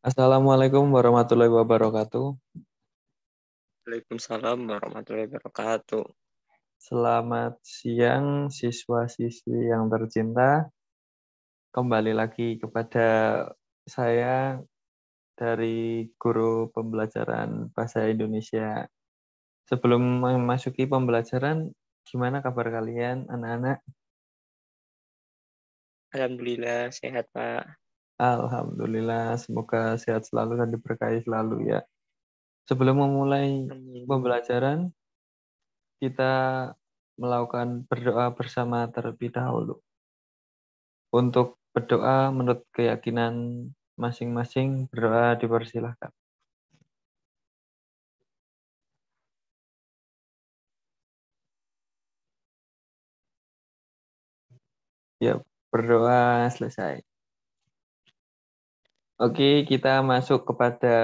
Assalamualaikum warahmatullahi wabarakatuh. Waalaikumsalam warahmatullahi wabarakatuh. Selamat siang siswa-siswi yang tercinta. Kembali lagi kepada saya dari guru pembelajaran bahasa Indonesia. Sebelum memasuki pembelajaran, gimana kabar kalian anak-anak? Alhamdulillah sehat, Pak. Alhamdulillah, semoga sehat selalu dan diberkahi selalu ya. Sebelum memulai Amin. pembelajaran, kita melakukan berdoa bersama terlebih dahulu. Untuk berdoa menurut keyakinan masing-masing, berdoa dipersilahkan. Ya, berdoa selesai. Oke, kita masuk kepada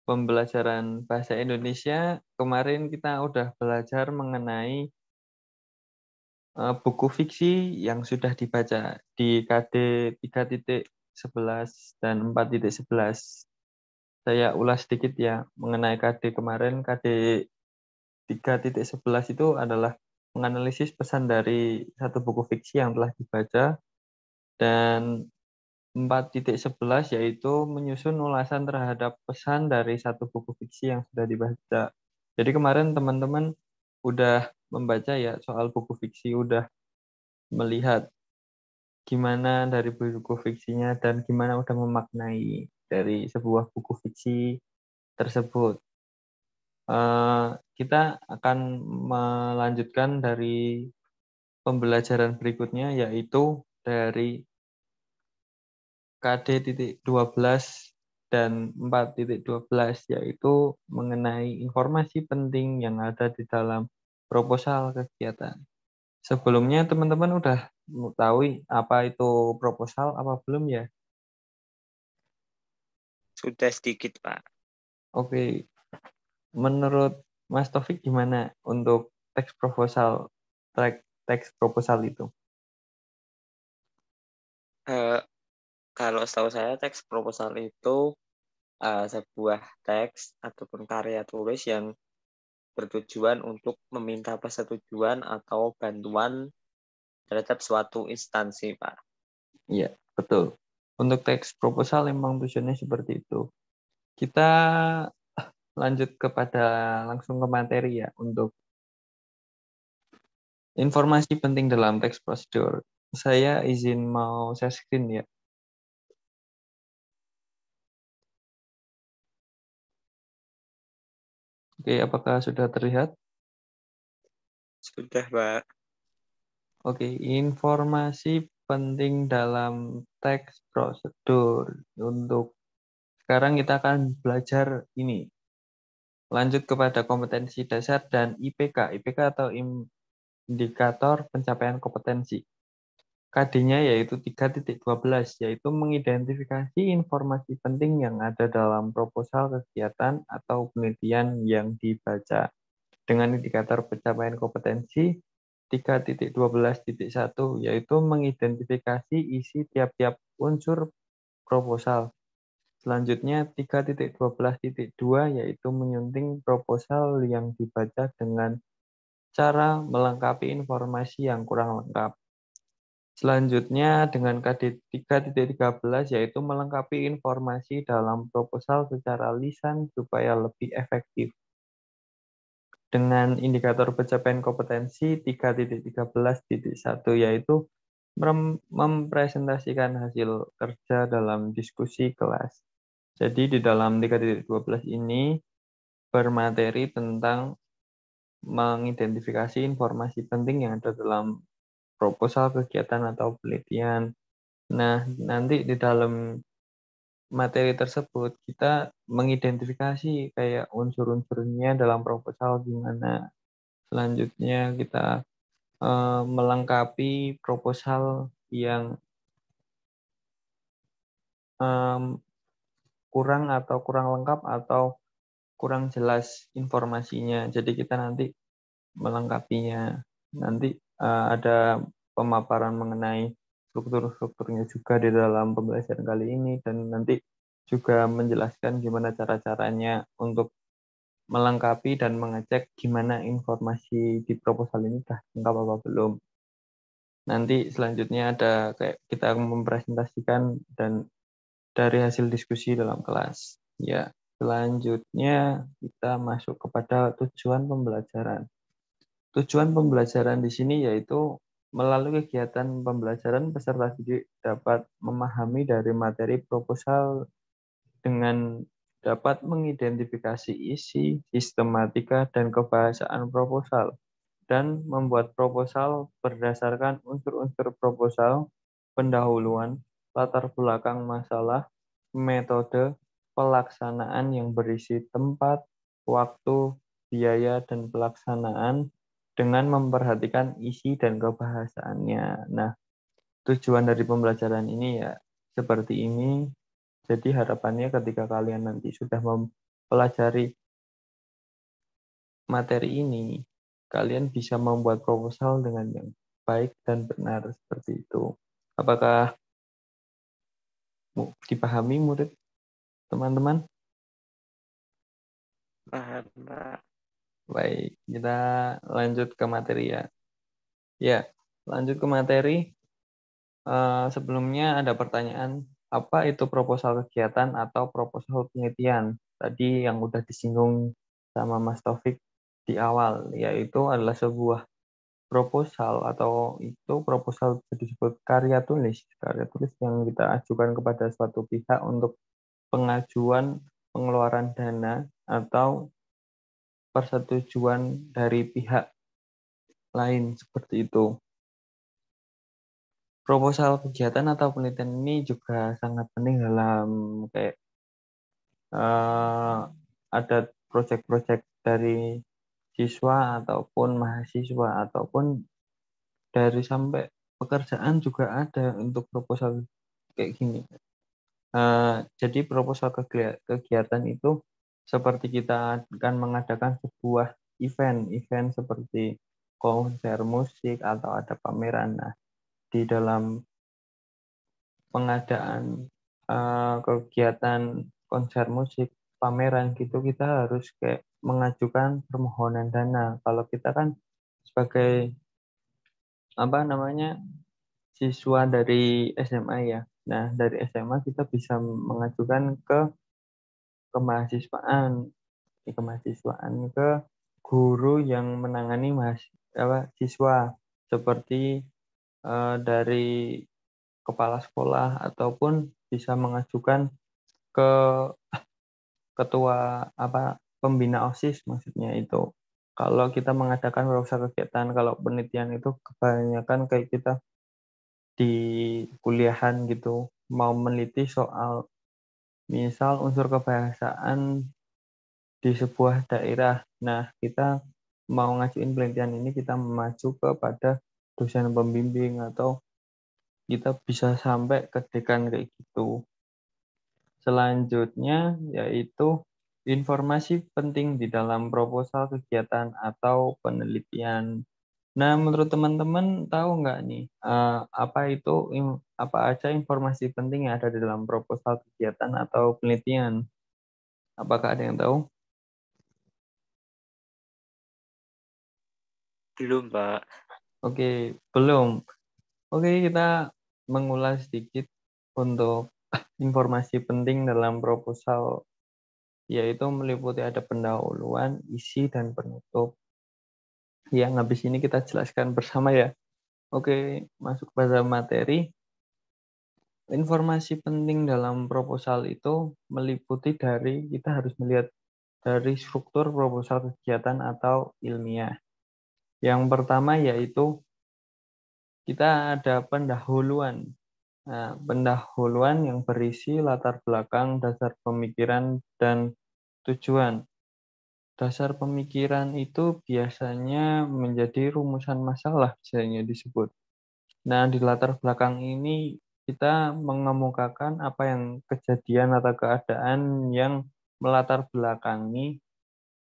pembelajaran bahasa Indonesia. Kemarin kita udah belajar mengenai buku fiksi yang sudah dibaca di KD 3.11 dan 4.11. Saya ulas sedikit ya mengenai KD kemarin. KD 3.11 itu adalah menganalisis pesan dari satu buku fiksi yang telah dibaca, dan 4.11 yaitu menyusun ulasan terhadap pesan dari satu buku fiksi yang sudah dibaca. Jadi kemarin teman-teman udah membaca ya soal buku fiksi, udah melihat gimana dari buku fiksinya dan gimana udah memaknai dari sebuah buku fiksi tersebut. Kita akan melanjutkan dari pembelajaran berikutnya, yaitu dari KD.12 dan 4.12, yaitu mengenai informasi penting yang ada di dalam proposal kegiatan. Sebelumnya teman-teman udah mengetahui apa itu proposal apa belum ya? Sudah sedikit, Pak. Oke, menurut Mas Taufik gimana untuk teks proposal, teks proposal itu? Eh, Kalau setahu saya teks proposal itu sebuah teks ataupun karya tulis yang bertujuan untuk meminta persetujuan atau bantuan terhadap suatu instansi, Pak. Iya, betul. Untuk teks proposal memang tujuannya seperti itu. Kita lanjut kepada langsung ke materi ya, untuk informasi penting dalam teks prosedur. Saya izin mau share screen ya. Oke, apakah sudah terlihat? Sudah, Pak. Oke, informasi penting dalam teks prosedur. Untuk sekarang kita akan belajar ini. Lanjut kepada kompetensi dasar dan IPK. IPK atau indikator pencapaian kompetensi. KD-nya yaitu 3.12, yaitu mengidentifikasi informasi penting yang ada dalam proposal kegiatan atau penelitian yang dibaca. Dengan indikator pencapaian kompetensi 3.12.1, yaitu mengidentifikasi isi tiap-tiap unsur proposal. Selanjutnya 3.12.2, yaitu menyunting proposal yang dibaca dengan cara melengkapi informasi yang kurang lengkap. Selanjutnya dengan KD 3.13, yaitu melengkapi informasi dalam proposal secara lisan supaya lebih efektif. Dengan indikator pencapaian kompetensi 3.13.1, yaitu mempresentasikan hasil kerja dalam diskusi kelas. Jadi di dalam 3.12 ini bermateri tentang mengidentifikasi informasi penting yang ada dalam proposal kegiatan atau penelitian. Nah, nanti di dalam materi tersebut kita mengidentifikasi kayak unsur-unsurnya dalam proposal gimana. Selanjutnya kita melengkapi proposal yang kurang atau kurang lengkap atau kurang jelas informasinya. Jadi kita nanti melengkapinya. Nanti ada pemaparan mengenai struktur-strukturnya juga di dalam pembelajaran kali ini, dan nanti juga menjelaskan gimana cara-caranya untuk melengkapi dan mengecek gimana informasi di proposal ini sudah lengkap apa belum. Nanti selanjutnya ada kayak kita mempresentasikan dan dari hasil diskusi dalam kelas. Ya, selanjutnya kita masuk kepada tujuan pembelajaran. Tujuan pembelajaran di sini yaitu melalui kegiatan pembelajaran peserta didik dapat memahami dari materi proposal dengan dapat mengidentifikasi isi, sistematika, dan kebahasaan proposal, dan membuat proposal berdasarkan unsur-unsur proposal, pendahuluan, latar belakang masalah, metode, pelaksanaan yang berisi tempat, waktu, biaya, dan pelaksanaan dengan memperhatikan isi dan kebahasaannya. Nah, tujuan dari pembelajaran ini ya seperti ini. Jadi harapannya ketika kalian nanti sudah mempelajari materi ini, kalian bisa membuat proposal dengan yang baik dan benar seperti itu. Apakah dipahami murid teman-teman? Paham, Pak. Baik, kita lanjut ke materi ya. Ya, lanjut ke materi. Sebelumnya ada pertanyaan, apa itu proposal kegiatan atau proposal penelitian? Tadi yang udah disinggung sama Mas Taufik di awal, yaitu adalah sebuah proposal atau itu proposal bisa disebut karya tulis yang kita ajukan kepada suatu pihak untuk pengajuan pengeluaran dana atau persetujuan dari pihak lain seperti itu. Proposal kegiatan atau penelitian ini juga sangat penting dalam kayak ada proyek-proyek dari siswa ataupun mahasiswa ataupun dari sampai pekerjaan juga ada untuk proposal kayak gini. Jadi proposal kegiatan itu seperti kita akan mengadakan sebuah event seperti konser musik atau ada pameran. Nah, di dalam pengadaan kegiatan konser musik, pameran gitu, kita harus kayak mengajukan permohonan dana. Kalau kita kan sebagai apa namanya siswa dari SMA ya. Nah, dari SMA kita bisa mengajukan ke kemahasiswaan, ke guru yang menangani siswa seperti dari kepala sekolah ataupun bisa mengajukan ke ketua pembina OSIS maksudnya itu. Kalau kita mengadakan proposal kegiatan, kalau penelitian itu kebanyakan kayak kita di kuliahan gitu mau meneliti soal misal unsur kebahasaan di sebuah daerah. Nah, kita mau ngajuin penelitian ini kita maju kepada dosen pembimbing atau kita bisa sampai ke dekan kayak gitu. Selanjutnya yaitu informasi penting di dalam proposal kegiatan atau penelitian. Nah, menurut teman-teman tahu nggak nih apa aja informasi penting yang ada di dalam proposal kegiatan atau penelitian? Apakah ada yang tahu? Belum, Pak. Oke, belum. Oke, kita mengulas sedikit untuk informasi penting dalam proposal, yaitu meliputi ada pendahuluan, isi, dan penutup. Yang habis ini kita jelaskan bersama ya. Oke, masuk pada materi. Informasi penting dalam proposal itu meliputi dari, kita harus melihat dari struktur proposal kegiatan atau ilmiah. Yang pertama yaitu kita ada pendahuluan. Nah, pendahuluan yang berisi latar belakang, dasar pemikiran, dan tujuan. Dasar pemikiran itu biasanya menjadi rumusan masalah, biasanya disebut. Nah, di latar belakang ini kita mengemukakan apa yang kejadian atau keadaan yang melatar belakangi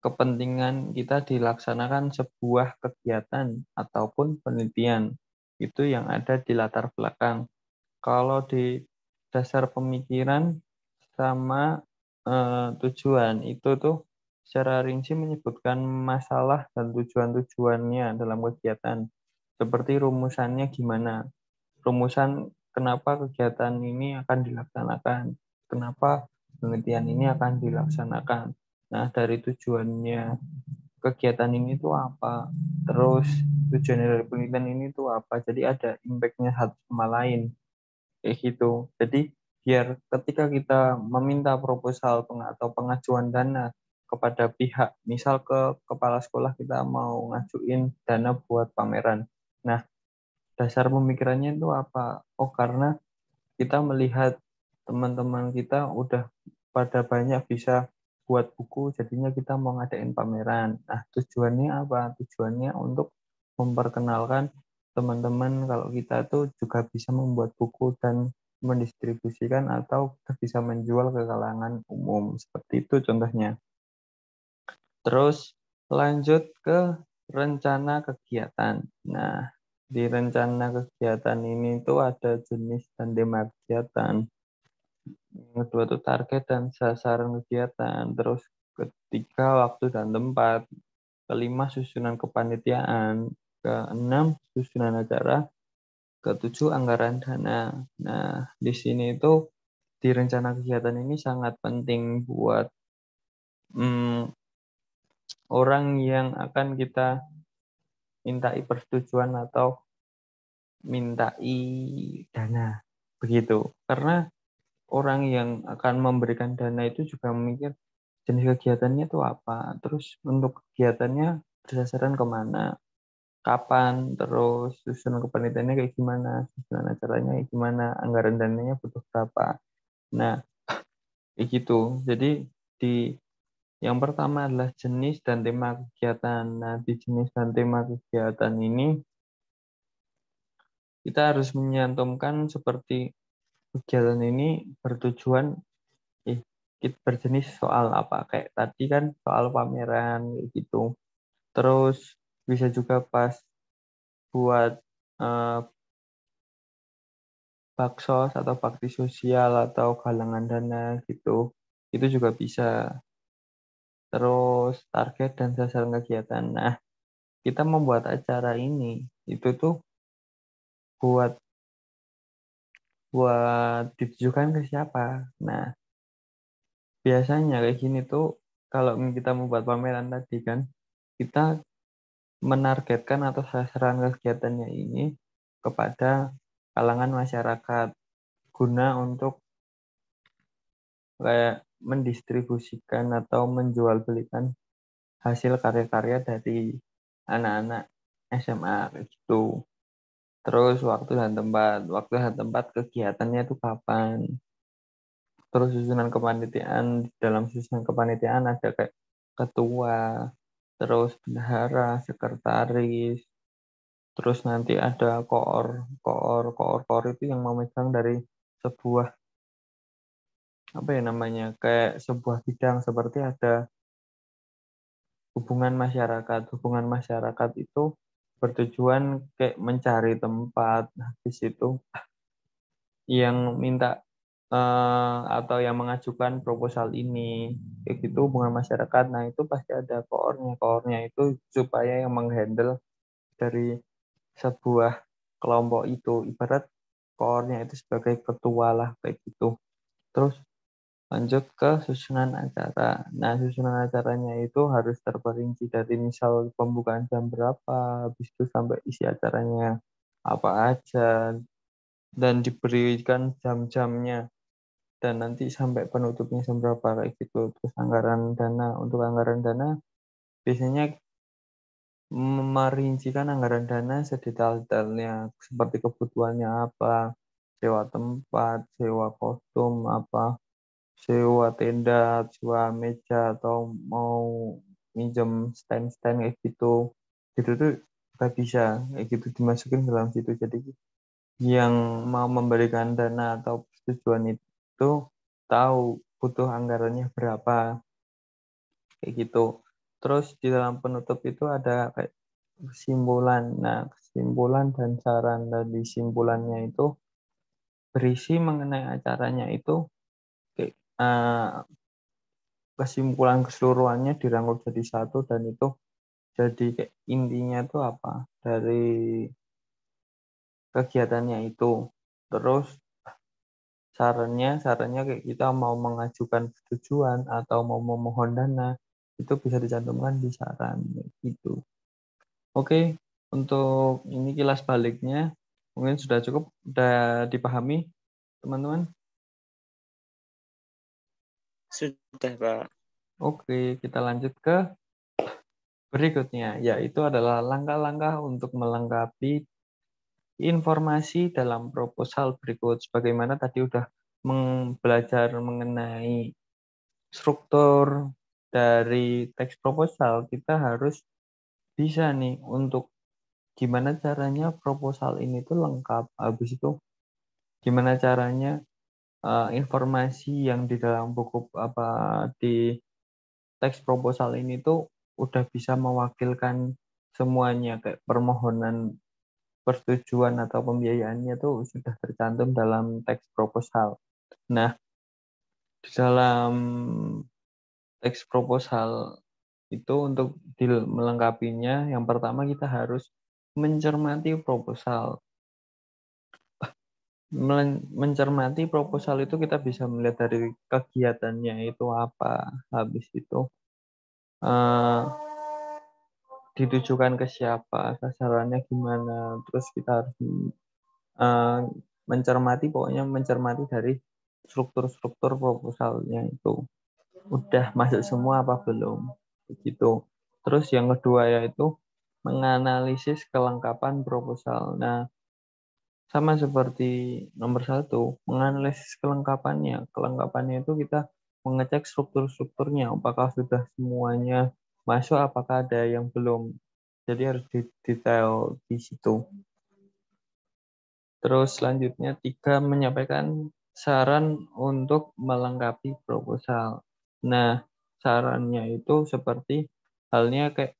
kepentingan kita dilaksanakan sebuah kegiatan ataupun penelitian. Itu yang ada di latar belakang. Kalau di dasar pemikiran sama tujuan itu tuh secara rinci menyebutkan masalah dan tujuan-tujuannya dalam kegiatan. Seperti rumusannya gimana? Rumusan kenapa kegiatan ini akan dilaksanakan? Kenapa penelitian ini akan dilaksanakan? Nah, dari tujuannya kegiatan ini tuh apa? Terus tujuan dari penelitian ini tuh apa? Jadi ada impact-nya satu sama lain kayak gitu. Jadi biar ketika kita meminta proposal atau pengajuan dana kepada pihak, misal ke kepala sekolah kita mau ngajuin dana buat pameran. Nah, dasar pemikirannya itu apa? Oh, karena kita melihat teman-teman kita udah pada banyak bisa buat buku, jadinya kita mau ngadain pameran. Nah, tujuannya apa? Tujuannya untuk memperkenalkan teman-teman kalau kita tuh juga bisa membuat buku dan mendistribusikan atau bisa menjual ke kalangan umum. Seperti itu contohnya. Terus lanjut ke rencana kegiatan. Nah, di rencana kegiatan ini tuh ada jenis dan tema kegiatan. Yang kedua tuh target dan sasaran kegiatan. Terus ketiga waktu dan tempat. Kelima susunan kepanitiaan. Keenam susunan acara. Ketujuh anggaran dana. Nah, di sini itu di rencana kegiatan ini sangat penting buat orang yang akan kita mintai persetujuan atau mintai dana. Begitu. Karena orang yang akan memberikan dana itu juga memikir jenis kegiatannya itu apa, terus untuk kegiatannya berdasarkan kemana, kapan, terus susunan kepanitiaannya kayak gimana, susunan acaranya kayak gimana, anggaran dananya butuh berapa. Nah, kayak gitu. Jadi di yang pertama adalah jenis dan tema kegiatan. Nah, di jenis dan tema kegiatan ini kita harus menyantumkan seperti kegiatan ini bertujuan berjenis soal apa. Kayak tadi kan soal pameran kayak gitu. Terus bisa juga pas buat eh, baksos atau bakti sosial atau galangan dana gitu. Itu juga bisa. Terus target dan sasaran kegiatan. Nah, kita membuat acara ini itu tuh buat buat ditujukan ke siapa. Nah, biasanya kayak gini tuh kalau kita membuat pameran tadi kan, kita menargetkan atau sasaran kegiatannya ini kepada kalangan masyarakat guna untuk kayak mendistribusikan atau menjual belikan hasil karya-karya dari anak-anak SMA kayak gitu. Terus waktu dan tempat kegiatannya itu kapan. Terus susunan kepanitiaan, di dalam susunan kepanitiaan ada kayak ketua, terus bendahara, sekretaris, terus nanti ada koor itu yang memegang dari sebuah apa ya namanya kayak sebuah bidang seperti ada hubungan masyarakat. Hubungan masyarakat itu bertujuan kayak mencari tempat, habis itu yang minta atau yang mengajukan proposal ini kayak gitu hubungan masyarakat. Nah, itu pasti ada koornya. Koornya itu supaya yang menghandle dari sebuah kelompok itu ibarat koornya itu sebagai ketua lah kayak gitu. Terus lanjut ke susunan acara. Nah, susunan acaranya itu harus terperinci dari misal pembukaan jam berapa, habis itu sampai isi acaranya apa aja, dan diberikan jam-jamnya, dan nanti sampai penutupnya jam berapa kayak gitu. Terus anggaran dana, untuk anggaran dana biasanya merincikan anggaran dana sedetail-detailnya, seperti kebutuhannya apa, sewa tempat, sewa kostum, apa, sewa tenda, sewa meja, atau mau minjem stand-stand kayak gitu. Gitu tuh nggak bisa, kayak gitu dimasukin dalam situ. Jadi yang mau memberikan dana atau persetujuan itu tahu butuh anggarannya berapa, kayak gitu. Terus di dalam penutup itu ada kayak kesimpulan. Nah, kesimpulan dan saran dari simpulannya itu berisi mengenai acaranya itu eh, kesimpulan keseluruhannya dirangkum jadi satu dan itu jadi kayak intinya itu apa dari kegiatannya itu. Terus sarannya kayak kita mau mengajukan persetujuan atau mau memohon dana itu bisa dicantumkan di saran gitu. Oke, untuk ini kilas baliknya mungkin sudah cukup, sudah dipahami teman-teman. Sudah, Pak. Oke, kita lanjut ke berikutnya, yaitu adalah langkah-langkah untuk melengkapi informasi dalam proposal berikut. Sebagaimana tadi udah belajar mengenai struktur dari teks proposal, kita harus bisa nih untuk gimana caranya proposal ini tuh lengkap. Habis itu gimana caranya informasi yang di dalam buku apa di teks proposal ini tuh udah bisa mewakilkan semuanya, kayak permohonan persetujuan atau pembiayaannya tuh sudah tercantum dalam teks proposal. Nah, di dalam teks proposal itu untuk melengkapinya, yang pertama kita harus mencermati proposal. Mencermati proposal itu kita bisa melihat dari kegiatannya itu apa, habis itu eh, ditujukan ke siapa, sasarannya gimana, terus kita harus eh, mencermati dari struktur-struktur proposalnya itu udah masuk semua apa belum, begitu. Terus yang kedua yaitu menganalisis kelengkapan proposal. Nah, sama seperti nomor satu, menganalisis kelengkapannya. Kelengkapannya itu kita mengecek struktur-strukturnya, apakah sudah semuanya masuk, apakah ada yang belum. Jadi harus detail di situ. Terus selanjutnya, tiga, menyampaikan saran untuk melengkapi proposal. Nah, sarannya itu seperti halnya kayak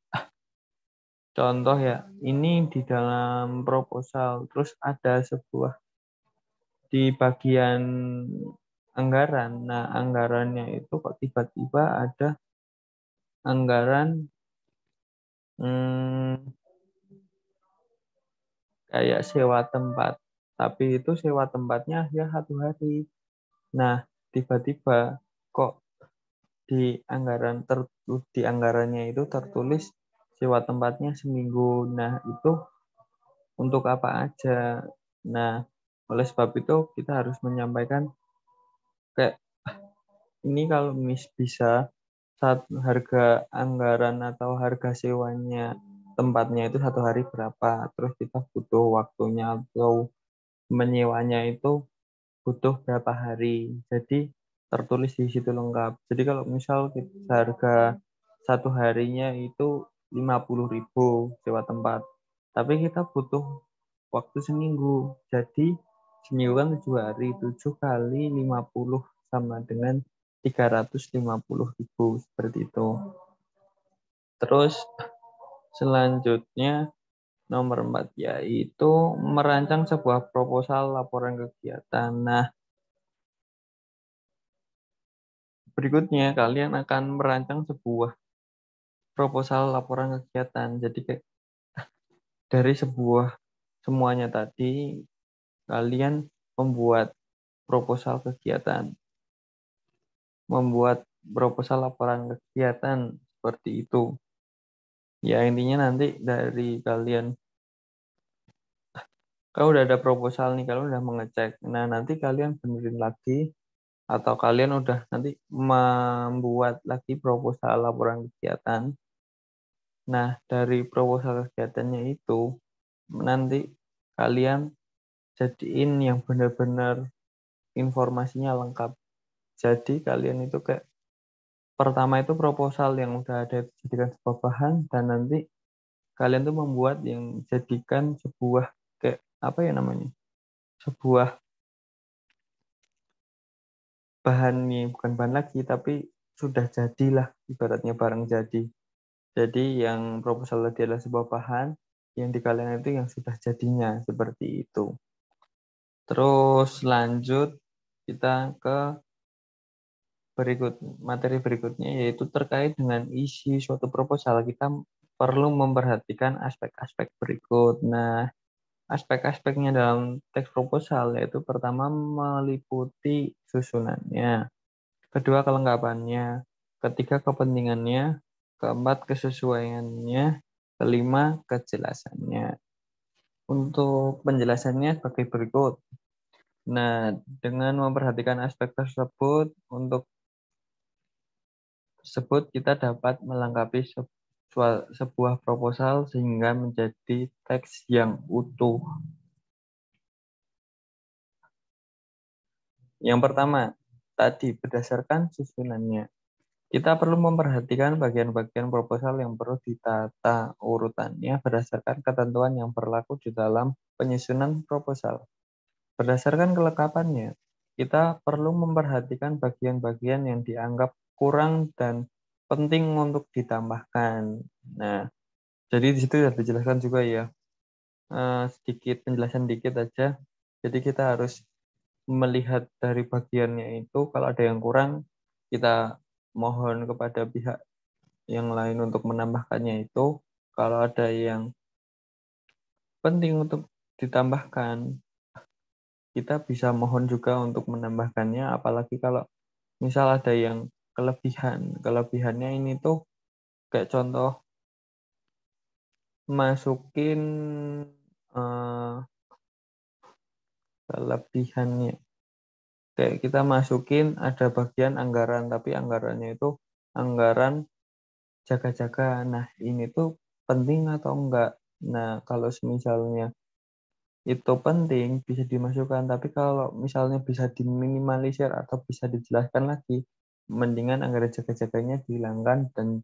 contoh ya, ini di dalam proposal, terus ada sebuah di bagian anggaran. Nah, anggarannya itu kok tiba-tiba ada anggaran hmm, kayak sewa tempat. Tapi itu sewa tempatnya ya 1 hari. Nah, tiba-tiba kok di anggarannya itu tertulis sewa tempatnya seminggu. Nah, itu untuk apa aja? Nah, oleh sebab itu kita harus menyampaikan kayak ini kalau bisa saat harga anggaran atau harga sewanya tempatnya itu 1 hari berapa, terus kita butuh waktunya atau menyewanya itu butuh berapa hari. Jadi tertulis di situ lengkap. Jadi kalau misal harga 1 harinya itu 50.000 sewa tempat, tapi kita butuh waktu seminggu. Jadi seminggu kan 7 hari, 7 kali 50 sama dengan 350.000 seperti itu. Terus selanjutnya nomor 4 yaitu merancang sebuah proposal laporan kegiatan. Nah, berikutnya kalian akan merancang sebuah proposal laporan kegiatan. Jadi kayak dari semuanya tadi kalian membuat proposal kegiatan, membuat proposal laporan kegiatan seperti itu. Ya intinya nanti dari kalian kalau udah ada proposal nih, kalian udah mengecek. Nah, nanti kalian benerin lagi atau kalian udah nanti membuat lagi proposal laporan kegiatan. Nah, dari proposal kegiatannya itu nanti kalian jadiin yang benar-benar informasinya lengkap. Jadi kalian itu kayak pertama itu proposal yang udah ada itu jadikan sebuah bahan dan nanti kalian tuh membuat yang jadikan sebuah kayak apa ya namanya? Sebuah bahan nih, bukan bahan lagi tapi sudah jadilah ibaratnya barang jadi. Jadi yang proposal tadi adalah sebuah bahan, yang dikalikan itu yang sudah jadinya, seperti itu. Terus lanjut kita ke materi berikutnya, yaitu terkait dengan isi suatu proposal. Kita perlu memperhatikan aspek-aspek berikut. Nah, aspek-aspeknya dalam teks proposal yaitu pertama meliputi susunannya, kedua kelengkapannya, ketiga kepentingannya, keempat kesesuaiannya, kelima kejelasannya. Untuk penjelasannya sebagai berikut. Nah, dengan memperhatikan aspek tersebut kita dapat melengkapi sebuah proposal sehingga menjadi teks yang utuh. Yang pertama, tadi berdasarkan susunannya. Kita perlu memperhatikan bagian-bagian proposal yang perlu ditata urutannya berdasarkan ketentuan yang berlaku di dalam penyusunan proposal. Berdasarkan kelengkapannya, kita perlu memperhatikan bagian-bagian yang dianggap kurang dan penting untuk ditambahkan. Nah, jadi di situ sudah dijelaskan juga ya, sedikit penjelasan dikit aja. Jadi kita harus melihat dari bagiannya itu, kalau ada yang kurang, kita mohon kepada pihak yang lain untuk menambahkannya itu. Kalau ada yang penting untuk ditambahkan, kita bisa mohon juga untuk menambahkannya, apalagi kalau misal ada yang kelebihan. Kelebihannya ini tuh kayak contoh masukin kelebihannya. Kayak kita masukin ada bagian anggaran, tapi anggarannya itu anggaran jaga-jaga. Nah, ini tuh penting atau enggak? Nah, kalau misalnya itu penting, bisa dimasukkan. Tapi kalau misalnya bisa diminimalisir atau bisa dijelaskan lagi, mendingan anggaran jaga-jaganya dihilangkan dan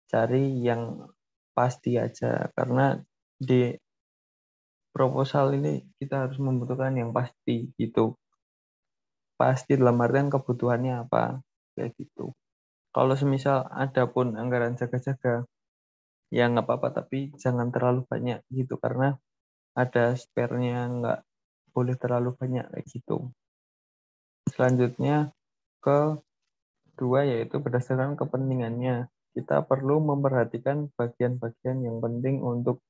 cari yang pasti aja. Karena di proposal ini kita harus membutuhkan yang pasti gitu. Pasti dalam artian kebutuhannya apa, kayak gitu. Kalau semisal ada pun anggaran jaga-jaga, ya nggak apa-apa, tapi jangan terlalu banyak gitu, karena ada spare-nya, nggak boleh terlalu banyak kayak gitu. Selanjutnya kedua, yaitu berdasarkan kepentingannya. Kita perlu memperhatikan bagian-bagian yang penting untuk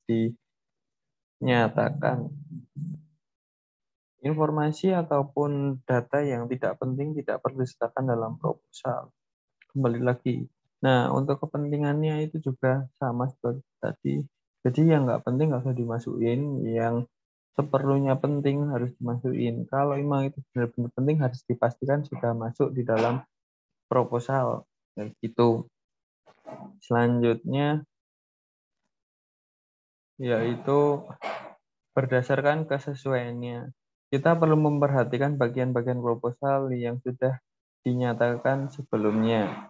dinyatakan. Informasi ataupun data yang tidak penting tidak perlu disertakan dalam proposal. Kembali lagi. Nah, untuk kepentingannya itu juga sama seperti tadi. Jadi yang nggak penting nggak usah dimasukin, yang seperlunya penting harus dimasukin. Kalau memang itu benar-benar penting harus dipastikan sudah masuk di dalam proposal. Kayak gitu. Selanjutnya yaitu berdasarkan kesesuaiannya. Kita perlu memperhatikan bagian-bagian proposal yang sudah dinyatakan sebelumnya,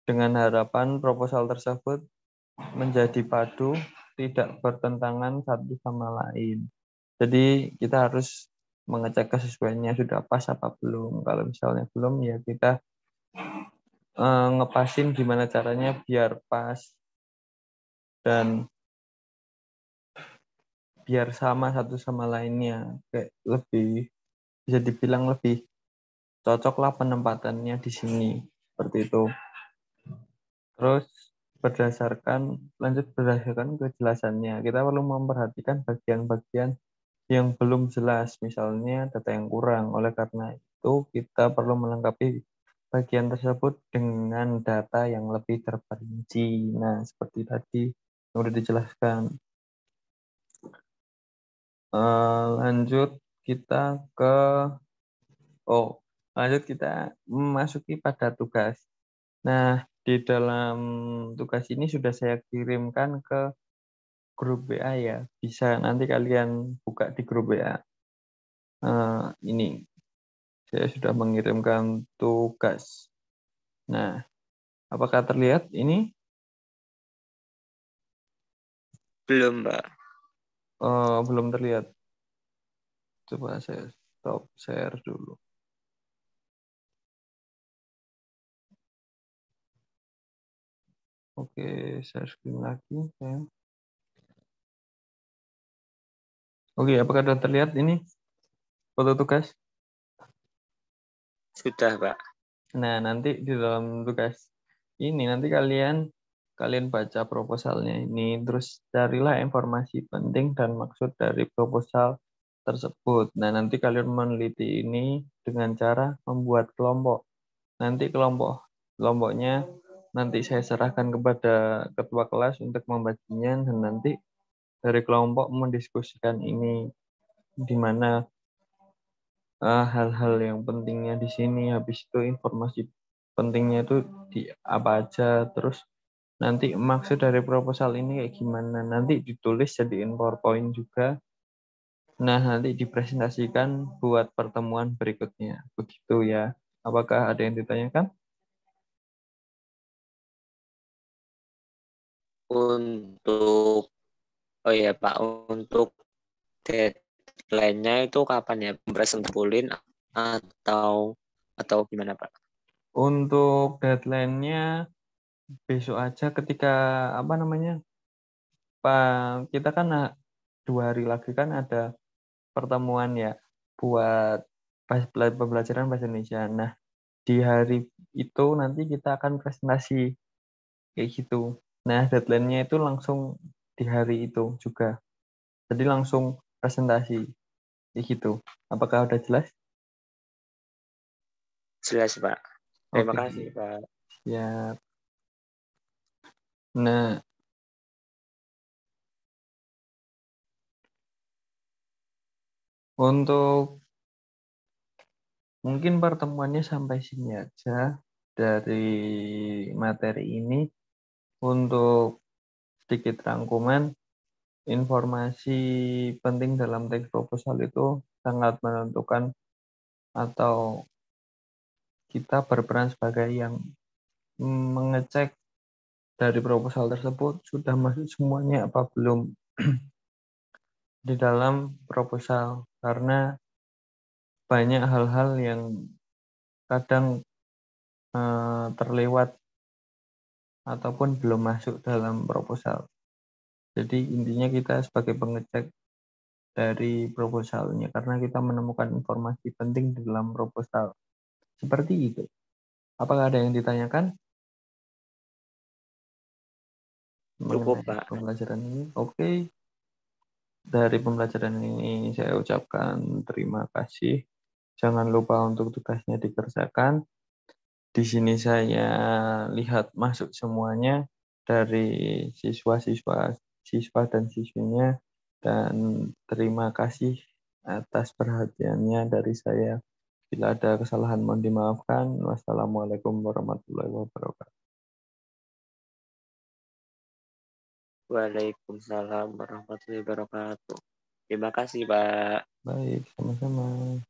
dengan harapan proposal tersebut menjadi padu, tidak bertentangan satu sama lain. Jadi kita harus mengecek kesesuaiannya sudah pas apa belum. Kalau misalnya belum, ya kita ngepasin gimana caranya biar pas dan biar sama satu sama lainnya. Kayak lebih, bisa dibilang lebih cocok lah penempatannya di sini. Seperti itu. Terus berdasarkan kejelasannya, kita perlu memperhatikan bagian-bagian yang belum jelas, misalnya data yang kurang. Oleh karena itu, kita perlu melengkapi bagian tersebut dengan data yang lebih terperinci. Nah, seperti tadi yang sudah dijelaskan. Lanjut kita ke lanjut kita memasuki pada tugas. Nah, di dalam tugas ini sudah saya kirimkan ke grup WA ya. Bisa nanti kalian buka di grup WA. Ini saya sudah mengirimkan tugas. Nah, apakah terlihat ini? Belum, Mbak. Belum terlihat. Coba saya stop share dulu. Oke, share screen lagi. Ya. Oke, apakah sudah terlihat ini foto tugas? Sudah, Pak. Nah, nanti di dalam tugas ini nanti kalian baca proposalnya ini, terus carilah informasi penting dan maksud dari proposal tersebut. Nah, nanti kalian meneliti ini dengan cara membuat kelompok. Nanti kelompoknya nanti saya serahkan kepada ketua kelas untuk membaginya dan nanti dari kelompok mendiskusikan ini di mana hal-hal yang pentingnya di sini, habis itu informasi pentingnya itu di apa aja, terus nanti maksud dari proposal ini kayak gimana, nanti ditulis jadiin PowerPoint juga, nah nanti dipresentasikan buat pertemuan berikutnya, begitu ya. Apakah ada yang ditanyakan? Untuk, oh ya Pak, untuk deadline-nya itu kapan ya? Presentasiin atau gimana Pak? Untuk deadline-nya besok aja ketika apa namanya, kita kan 2 hari lagi kan ada pertemuan ya buat pembelajaran bahasa Indonesia. Nah, di hari itu nanti kita akan presentasi kayak gitu. Nah, deadline-nya itu langsung di hari itu juga. Jadi langsung presentasi kayak gitu. Apakah udah jelas? Jelas Pak. Terima Oke, kasih Pak. ya. Nah, untuk mungkin pertemuannya sampai sini aja dari materi ini. Untuk sedikit rangkuman, informasi penting dalam teks proposal itu sangat menentukan atau kita berperan sebagai yang mengecek dari proposal tersebut sudah masuk semuanya apa belum di dalam proposal, karena banyak hal-hal yang kadang terlewat ataupun belum masuk dalam proposal. Jadi intinya kita sebagai pengecek dari proposalnya karena kita menemukan informasi penting di dalam proposal. Seperti itu. Apakah ada yang ditanyakan Cukup mengenai Pak. pembelajaran ini? Oke. Dari pembelajaran ini saya ucapkan terima kasih. Jangan lupa untuk tugasnya dikerjakan. Di sini saya lihat masuk semuanya dari siswa dan siswinya, dan terima kasih atas perhatiannya dari saya. Bila ada kesalahan mohon dimaafkan. Wassalamualaikum warahmatullahi wabarakatuh. Waalaikumsalam warahmatullahi wabarakatuh. Terima kasih Pak. Baik, sama-sama.